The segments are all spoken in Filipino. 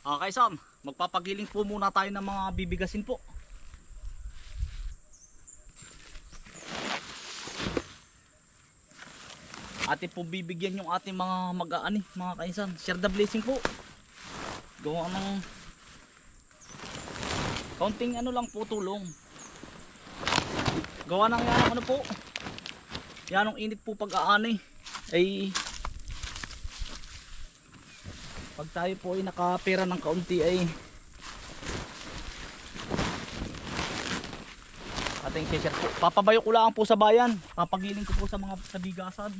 Okay Sam, magpapagiling po muna tayo ng mga bibigasin po. Atin po bibigyan yung ating mga mag-aani, mga kainsan. Share the blessing po. Gawa ng kaunting ano lang po tulong. Gawa ng yan ano po. Yanong init po pag-aani. Ay pag tayo po ay nakapera ng kaunti ay ating share po. Papabayo ko lang po sa bayan. Papagiling ko po sa mga sabigasan.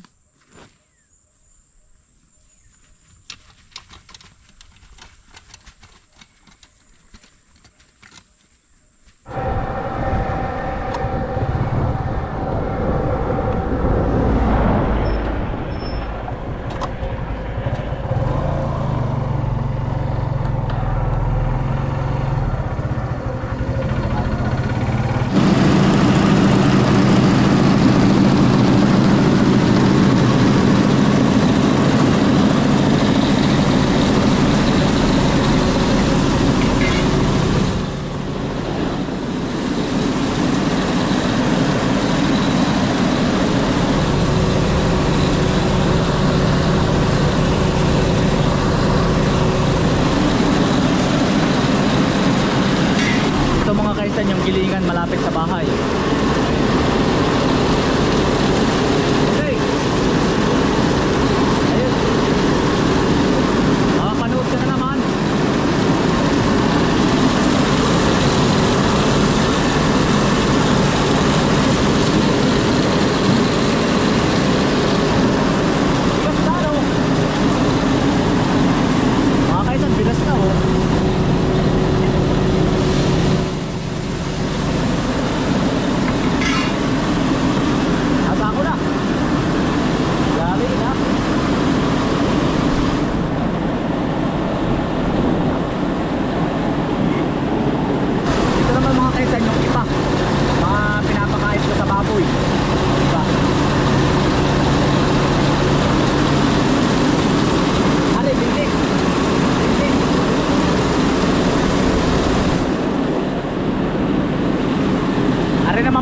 Yung gilingan malapit sa bahay. Okay. Ayun. Panood ka na naman. Bigas na no? Mga kaisan, bigas na oh.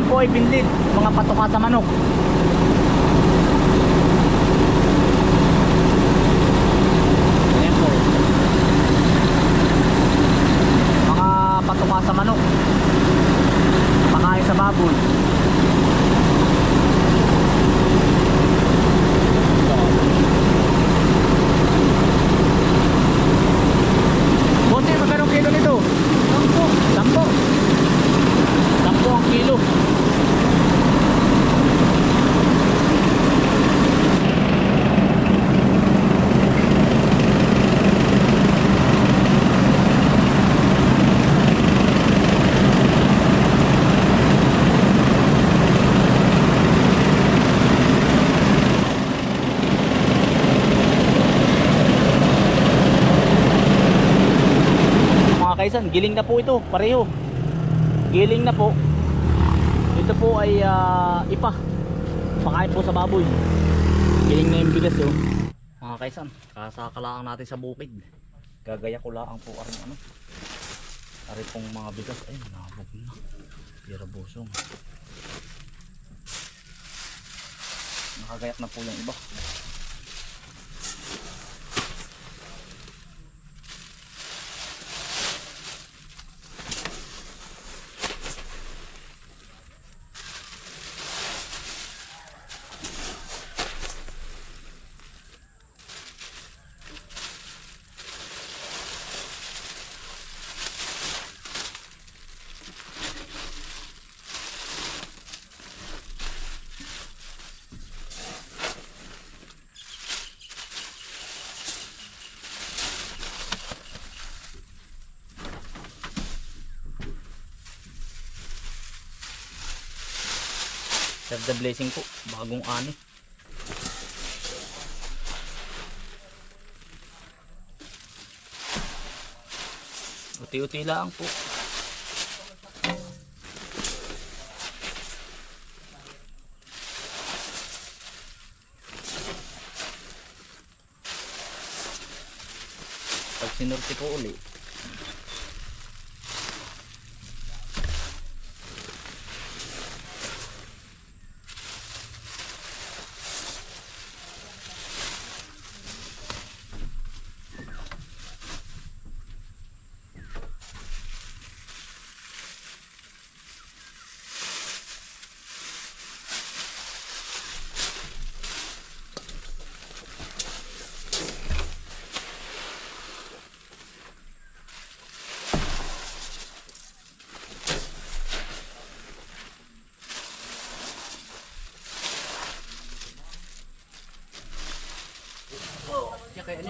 Po ay bindid, mga patoka sa manok. Ayan po. Mga patoka sa manok. Pakain sa baboy. Bote, magkano kilo nito? 10. 10 ang kilo. Kaisan, giling na po ito, pareho. Giling na po. Ito po ay ipa. Pakain po sa baboy. Giling na yung bigas oh. Mga kaisan, kasakalaan natin sa bukid. Gagaya ko lang po ano. Ari pong mga bigas ay nabog na. Pira busong. Nakagayak na po yung iba. Serve the blessing po, bagong ani. Uti-uti lang po. Pag sinurti ko uli,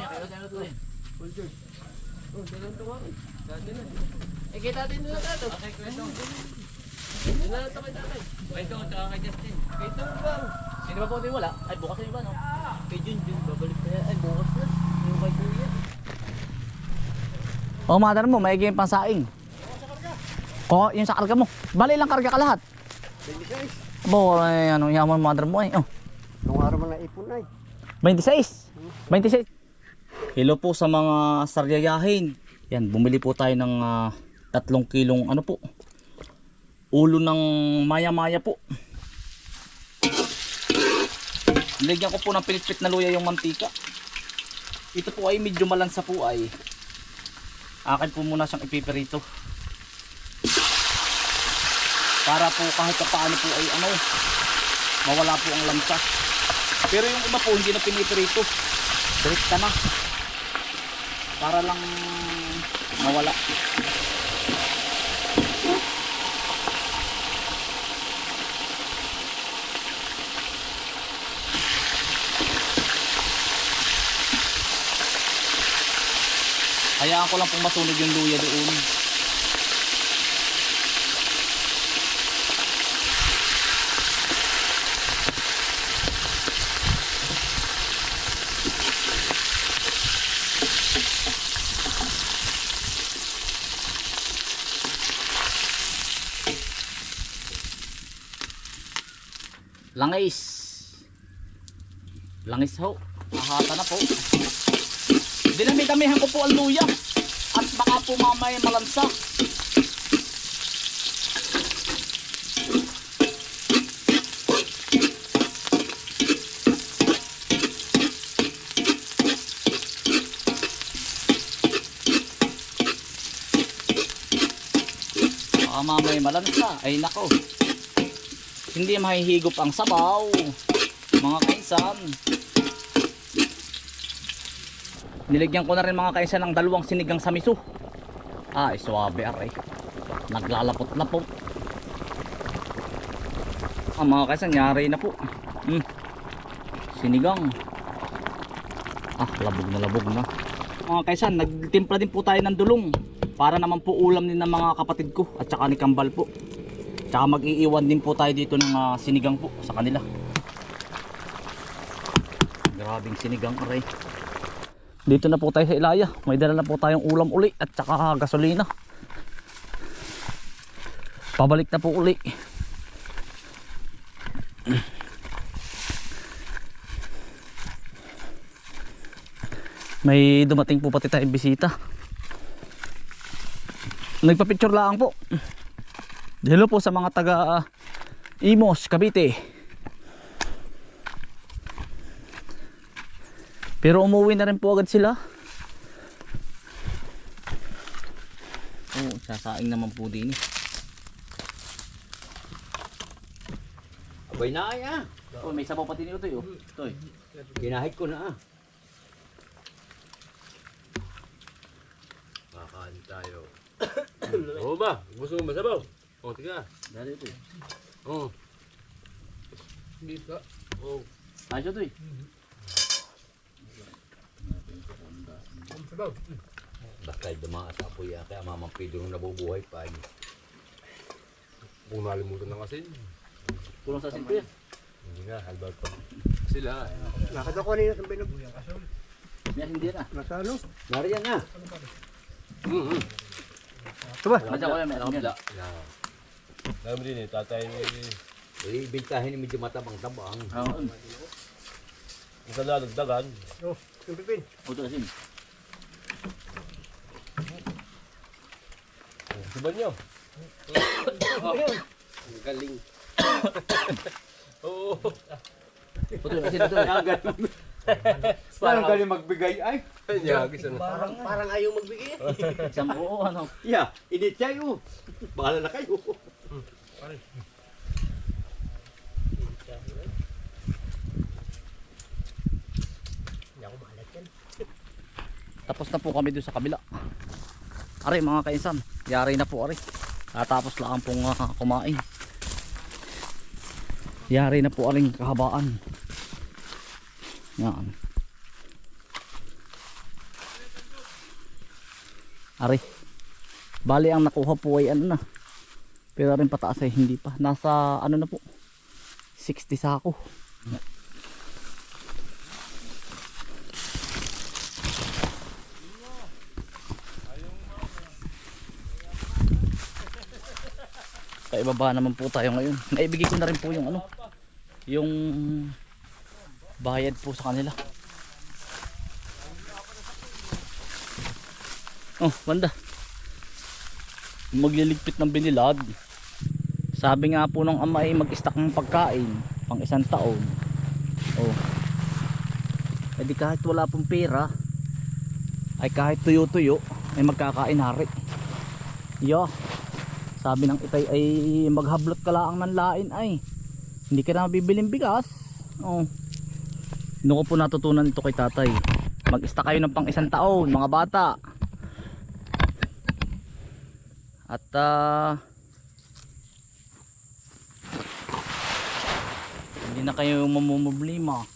niya kayo tayo to eh. Oh, dalan to nga. Dati na. Eh, kita din nila tato. Okay, kwento. Hindi na ito kay tatay. Kwento, tsaka kay Justin. Kwento bang? Sino ba po din wala? Ay bukas na iba no? Kay Junjun, babalik na yan. Ay bukas na. Yung kay Kuya. Oh, madar mo, may game pang saing. Oo, yung sa karga mo. Bali lang karga ka lahat. 26. Bo, ay, ano, yaman madar mo eh. Oh. Nung araw mo na ipon ay. 26. 26. Hello po sa mga saryayahin. Yan, bumili po tayo ng 3 kilong ano po. Ulo ng maya-maya po. Lagyan ko po ng pinitpit na luya yung mantika. Ito po ay medyo malansa po ay. Akin po muna siyang ipiperito. Para po kahit paano po ay ano, mawala po ang lansa. Pero yung iba po hindi na piniperito. Direkta na. Para lang mawala. Hayaan ko lang pong masunog yung luya doon. Langis. Langis ho. Ahata na po. Dinami-damihan ko po ang luya. At baka po mamaya malansa. Baka mamaya malansa. Ay nako. Hindi mahihigop ang sabaw, mga kainsan. Nilagyan ko na rin mga kainsan ng 2 sinigang sa miso. Ay swabe aray. Naglalapot-lapot. Mga kainsan, nyari na po. Sinigang. Labog na labog na. Mga kainsan, nagtimpla din po tayo ng dulong. Para naman po ulam din ng mga kapatid ko at saka ni Kambal po. Tsaka mag-iiwan din po tayo dito ng sinigang po sa kanila. Grabing sinigang aray. Dito na po tayo sa Ilaya. May dala na po tayong ulam uli at tsaka gasolina. Pabalik na po uli. May dumating po pati tayong bisita. Nagpa-picture lang po. Hello po sa mga taga Imos, Cavite. Pero umuwi na rin po agad sila. Sasaing naman po din. Abay na ay ah. May sabaw pati nito eh. Toy. Ginahit ko na ah. Kakain tayo. Oo ba? Gusto mo masabaw? O, tiga. Dali ito eh. Oo. Hindi ka. Oo. Ayos ito eh. Sabaw. Bakay dumaas ako yan. Kaya mamang Pedro nung nabubuhay pa. Kung nalimutan ng asin. Kulong sa asin po yan. Hindi nga, halbal pa. Sila. Nakita ko kanina sa binabuyang kasol. Yan hindi na. Nasa ano? Nariyan na. Ito ba? Madya ko yan, meron yan. Alam mo din eh, tatay ni... bintahin ni medyo matabang-tabang. Oo. Ang kalalagdagan. Oh, yung pipin. Ito asin. Diba nyo? Ang galing. Oo. Ito asin ito. Parang galing magbigay ay. Parang ayaw magbigay. Isang buo ano. Yeah, init kayo. Bahala na kayo. Tapos na po kami doon sa kabila. Ari mga kainsan, yari na po ari. Tapos lang pong kumain. Yari na po aring kahabaan. Yan. Ari. Bali ang nakuha po ay ano na. Pero rin pataas ay hindi pa. Nasa ano na po. 60 sako. Kaibaba naman po tayo ngayon. Naibigay ko na rin po yung ano. Yung bayad po sa kanila. Oh, banda. Magliligpit ng binilad. Sabi nga po ng ama ay mag-stock ng pagkain pang 1 taon. Oh. Eh di kahit wala pong pera ay kahit tuyo-tuyo ay magkakain hari. Yo. Sabi ng itay ay maghablot ka lang ng lain ay hindi ka na bibiling bigas. Oh. Doon ko po natutunan ito kay tatay. Mag-stock kayo ng pang 1 taon mga bata. At hindi na kayo mamumblema.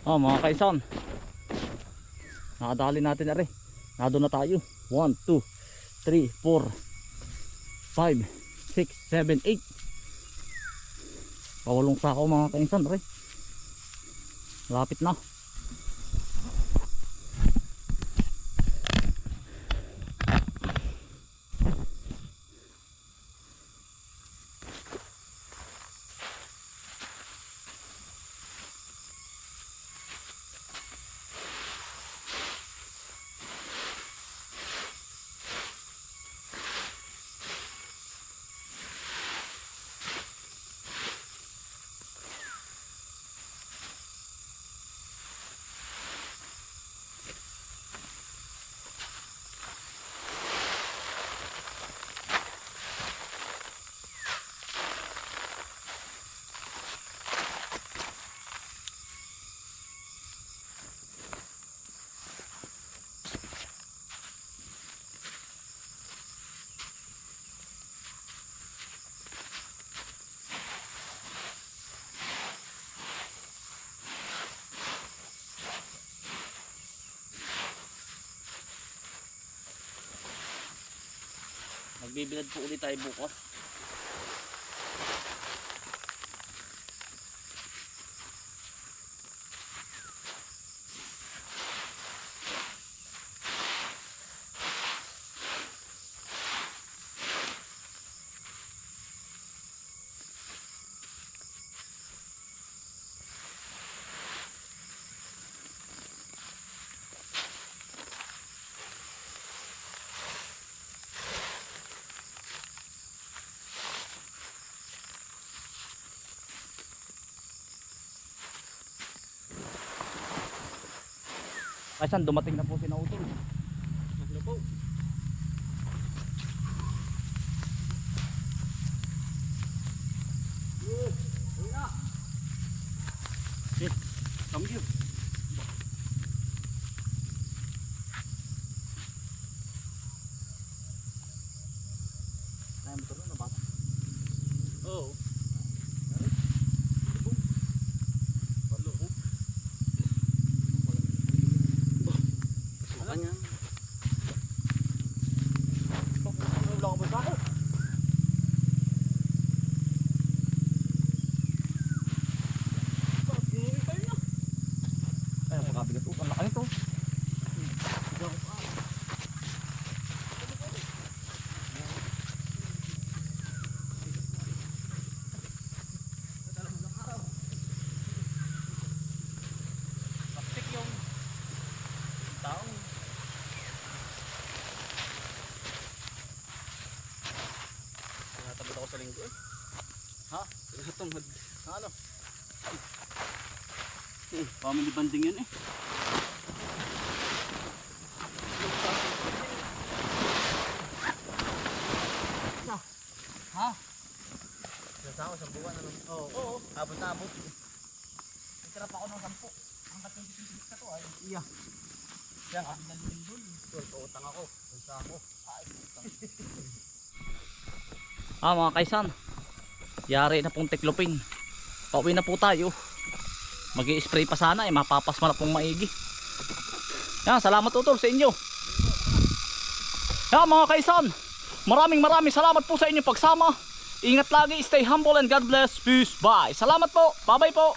Oh mga kaisan, nakadali natin na rin. Nado na tayo. 1, 2, 3, 4, 5, 6, 7, 8. Pawalong sako mga kaisan rin. Lapit na. Magbibilad po ulit tayo bukas. Kaisan dumating na po si Nautol. Ano po? Come here. Kaya motor na bata. Oo. Ha? Tinatangad. Ano? Family banding yan eh. Ha? Nasa ako sa buwan, ano? Oo. Abot na abot. Nagtira pa ako ng 10. Hanggat 20 na to ay. Iya. Yan ah. Dalhin dun. Pautang ako. Punta ako. Mga kaisan. Yari na pong teklopin. Pauwi na po tayo. Mag-i-spray pa sana mapapasma na pong maigi. Yan, salamat utol sa inyo. Yan mga kaisan. Maraming salamat po sa inyong pagsama. Ingat lagi, stay humble and God bless. Peace, bye. Salamat po. Bye bye po.